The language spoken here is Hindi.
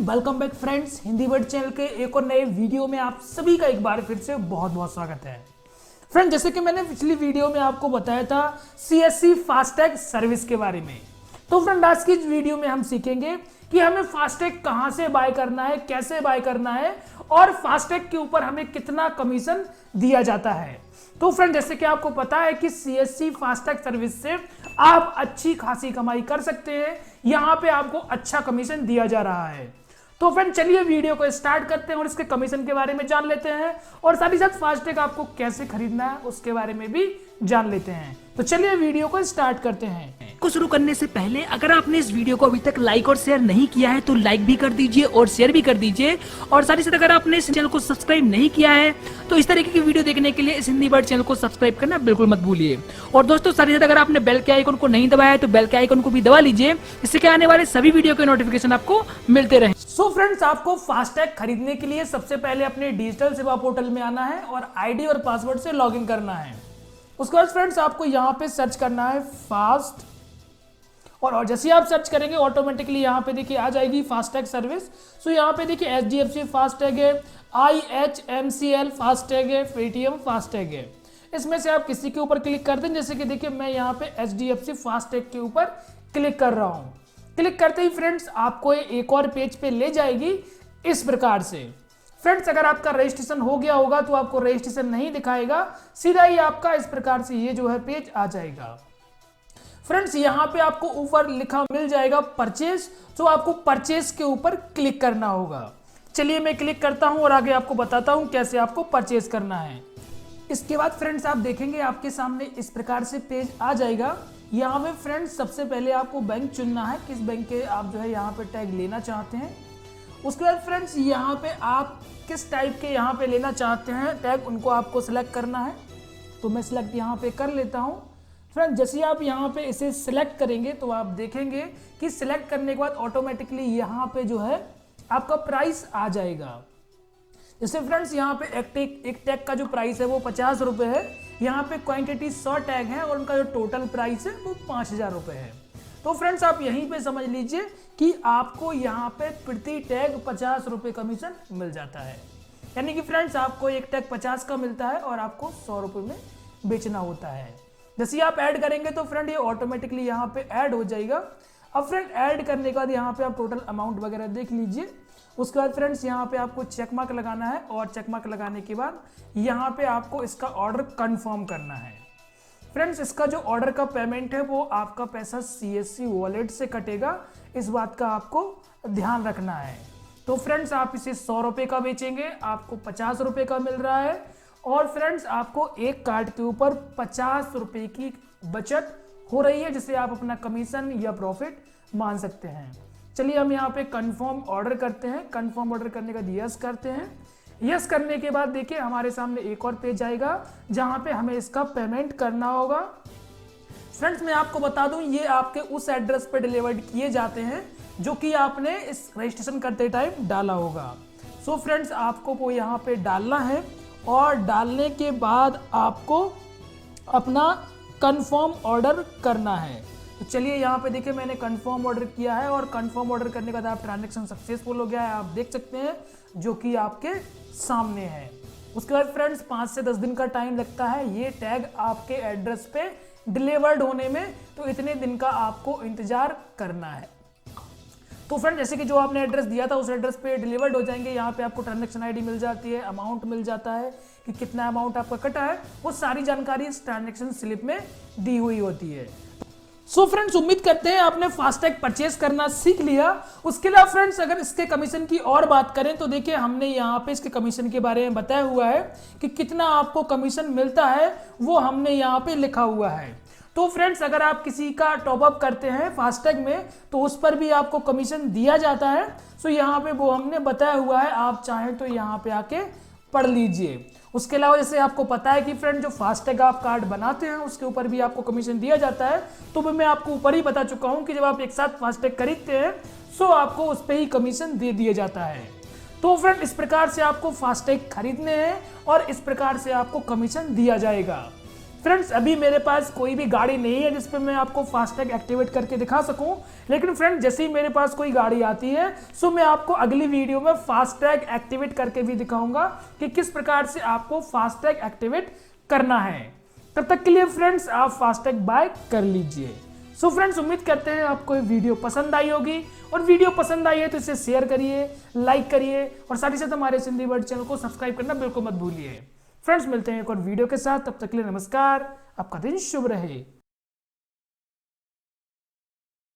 Welcome back friends, Hindi word channel के एक और नए वीडियो में आप सभी का एक बार फिर से बहुत बहुत स्वागत है। फ्रेंड, जैसे कि मैंने पिछली वीडियो में आपको बताया था CSC फास्टैग सर्विस के बारे में, तो फ्रेंड आज की इस वीडियो में हम सीखेंगे कि हमें फास्टैग कहां से बाय करना है, कैसे बाय करना है और फास्टैग के ऊपर हमें कितना कमीशन दिया जाता है। तो फ्रेंड, जैसे कि आपको पता है कि CSC फास्टैग सर्विस से आप अच्छी खासी कमाई कर सकते हैं। यहां पे आपको अच्छा कमीशन दिया जा रहा है। तो फ्रेंड चलिए वीडियो को स्टार्ट करते हैं और इसके कमीशन के बारे में जान लेते हैं और साथ ही साथ फास्टैग आपको कैसे खरीदना है उसके बारे में भी जान लेते हैं। तो चलिए वीडियो को स्टार्ट करते हैं। को शुरू करने से पहले अगर आपने इस वीडियो को अभी तक लाइक और शेयर नहीं किया है तो लाइक भी कर दीजिए और शेयर भी कर दीजिए, और साथ ही साथ अगर आपने इस चैनल को सब्सक्राइब नहीं किया है तो इस तरीके की वीडियो देखने के लिए इस हिंदी वर्ड चैनल को सब्सक्राइब करना बिल्कुल मत भूलिए। और दोस्तों साथ ही साथ अगर आपने बेल के आइकन को नहीं दबाया है तो बेल के आइकन को भी दबा लीजिए, इससे क्या आने वाले सभी वीडियो के नोटिफिकेशन आपको मिलते रहे। सो फ्रेंड्स, आपको फास्टैग खरीदने के लिए सबसे पहले अपने डिजिटल सेवा पोर्टल में आना है और आईडी और पासवर्ड से लॉगिन करना है। उसके बाद फ्रेंड्स आपको यहाँ पे सर्च करना है फास्ट, और जैसे आप सर्च करेंगे ऑटोमेटिकली यहाँ पे देखिए आ जाएगी फास्टैग सर्विस। सो यहाँ पे देखिए HDFC फास्टैग है, IHMCL फास्टैग है, पेटीएम फास्टैग है। इसमें से आप किसी के ऊपर क्लिक कर दें। जैसे कि देखिए मैं यहाँ पे HDFC फास्टैग के ऊपर क्लिक कर रहा हूँ। क्लिक करते ही फ्रेंड्स आपको एक और पेज पे ले जाएगी इस प्रकार से। फ्रेंड्स अगर आपका रजिस्ट्रेशन हो गया होगा तो आपको रजिस्ट्रेशन नहीं दिखाएगा, सीधा ही आपका इस प्रकार से ये जो है पेज आ जाएगा। फ्रेंड्स यहाँ पे आपको ऊपर लिखा मिल जाएगा परचेज, तो आपको परचेज के ऊपर क्लिक करना होगा। चलिए मैं क्लिक करता हूँ और आगे आपको बताता हूँ कैसे आपको परचेज करना है। इसके बाद फ्रेंड्स आप देखेंगे आपके सामने इस प्रकार से पेज आ जाएगा। यहाँ पे फ्रेंड्स सबसे पहले आपको बैंक चुनना है, किस बैंक के आप जो है यहाँ पे टैग लेना चाहते हैं। उसके बाद फ्रेंड्स यहाँ पे आप किस टाइप के यहाँ पे लेना चाहते हैं टैग, उनको आपको सिलेक्ट करना है। तो मैं सिलेक्ट यहाँ पे कर लेता हूँ। फ्रेंड्स जैसे आप यहाँ पे इसे सिलेक्ट करेंगे तो आप देखेंगे कि सिलेक्ट करने के बाद ऑटोमेटिकली यहाँ पे जो है आपका प्राइस आ जाएगा। जैसे फ्रेंड्स यहाँ पे एक टैग का जो प्राइस है वो 50 रुपये है। यहाँ पे क्वांटिटी 100 टैग है और उनका जो टोटल प्राइस है वो 5000 रुपये है। तो फ्रेंड्स आप यहीं पे समझ लीजिए कि आपको यहाँ पे प्रति टैग 50 रुपये कमीशन मिल जाता है। यानी कि फ्रेंड्स आपको एक टैग 50 का मिलता है और आपको 100 रुपये में बेचना होता है। जैसे आप ऐड करेंगे तो फ्रेंड ये ऑटोमेटिकली यहाँ पे ऐड हो जाएगा। अब फ्रेंड ऐड करने के बाद यहाँ पे आप टोटल अमाउंट वगैरह देख लीजिए। उसके बाद फ्रेंड्स यहाँ पे आपको चेक मार्क लगाना है और चेक मार्क लगाने के बाद यहाँ पे आपको इसका ऑर्डर कंफर्म करना है। फ्रेंड्स इसका जो ऑर्डर का पेमेंट है वो आपका पैसा CSC वॉलेट से कटेगा, इस बात का आपको ध्यान रखना है। तो फ्रेंड्स आप इसे 100 रुपये का बेचेंगे, आपको 50 रुपये का मिल रहा है और फ्रेंड्स आपको एक कार्ड के ऊपर 50 रुपये की बचत हो रही है, जिसे आप अपना कमीशन या प्रॉफिट मान सकते हैं। चलिए हम यहाँ पे कंफर्म ऑर्डर करते हैं। कंफर्म ऑर्डर करने का यस करते हैं। यस करने के बाद देखिए हमारे सामने एक और पेज आएगा जहाँ पे हमें इसका पेमेंट करना होगा। फ्रेंड्स मैं आपको बता दूं ये आपके उस एड्रेस पे डिलीवर्ड किए जाते हैं जो कि आपने इस रजिस्ट्रेशन करते टाइम डाला होगा। सो फ्रेंड्स आपको वो यहाँ पे डालना है और डालने के बाद आपको अपना कंफर्म ऑर्डर करना है। तो चलिए यहाँ पे देखिए मैंने कंफर्म ऑर्डर किया है और कंफर्म ऑर्डर करने के बाद आप ट्रांजैक्शन सक्सेसफुल हो गया है, आप देख सकते हैं जो कि आपके सामने है। उसके बाद फ्रेंड्स 5 से 10 दिन का टाइम लगता है ये टैग आपके एड्रेस पे डिलीवर्ड होने में, तो इतने दिन का आपको इंतजार करना है। तो फ्रेंड जैसे कि जो आपने एड्रेस दिया था उस एड्रेस पे डिलीवर्ड हो जाएंगे। यहाँ पे आपको ट्रांजैक्शन आईडी मिल जाती है, अमाउंट मिल जाता है कि कितना अमाउंट आपका कटा है, वो सारी जानकारी इस ट्रांजैक्शन स्लिप में दी हुई होती है। सो फ्रेंड्स उम्मीद करते हैं आपने फास्टैग परचेज करना सीख लिया। उसके अलावा फ्रेंड्स अगर इसके कमीशन की और बात करें तो देखिए हमने यहाँ पे इसके कमीशन के बारे में बताया हुआ है कि कितना आपको कमीशन मिलता है, वो हमने यहाँ पे लिखा हुआ है। तो फ्रेंड्स अगर आप किसी का टॉपअप करते हैं फास्टैग में तो उस पर भी आपको कमीशन दिया जाता है। सो यहाँ पे वो हमने बताया हुआ है, आप चाहें तो यहाँ पे आके पढ़ लीजिए। उसके अलावा जैसे आपको पता है कि फ्रेंड जो फास्टैग आप कार्ड बनाते हैं उसके ऊपर भी आपको कमीशन दिया जाता है। तो मैं आपको ऊपर ही बता चुका हूँ कि जब आप एक साथ फास्टैग खरीदते हैं सो आपको उस पर ही कमीशन दे दिया जाता है। तो फ्रेंड इस प्रकार से आपको फास्टैग खरीदने हैं और इस प्रकार से आपको कमीशन दिया जाएगा। फ्रेंड्स अभी मेरे पास कोई भी गाड़ी नहीं है जिस पे मैं आपको फास्टैग एक्टिवेट करके दिखा सकूं, लेकिन फ्रेंड जैसे ही मेरे पास कोई गाड़ी आती है सो मैं आपको अगली वीडियो में फास्टैग एक्टिवेट करके भी दिखाऊंगा कि किस प्रकार से आपको फास्टैग एक्टिवेट करना है। तब तक के लिए फ्रेंड्स आप फास्टैग बाय कर लीजिए। सो फ्रेंड्स उम्मीद करते हैं आपको ये वीडियो पसंद आई होगी, और वीडियो पसंद आई है तो इसे शेयर करिए, लाइक करिए और साथ ही साथ हमारे सिंधी वर्ड चैनल को सब्सक्राइब करना बिल्कुल मत भूलिए। फ्रेंड्स मिलते हैं एक और वीडियो के साथ, तब तक के लिए नमस्कार, आपका दिन शुभ रहे।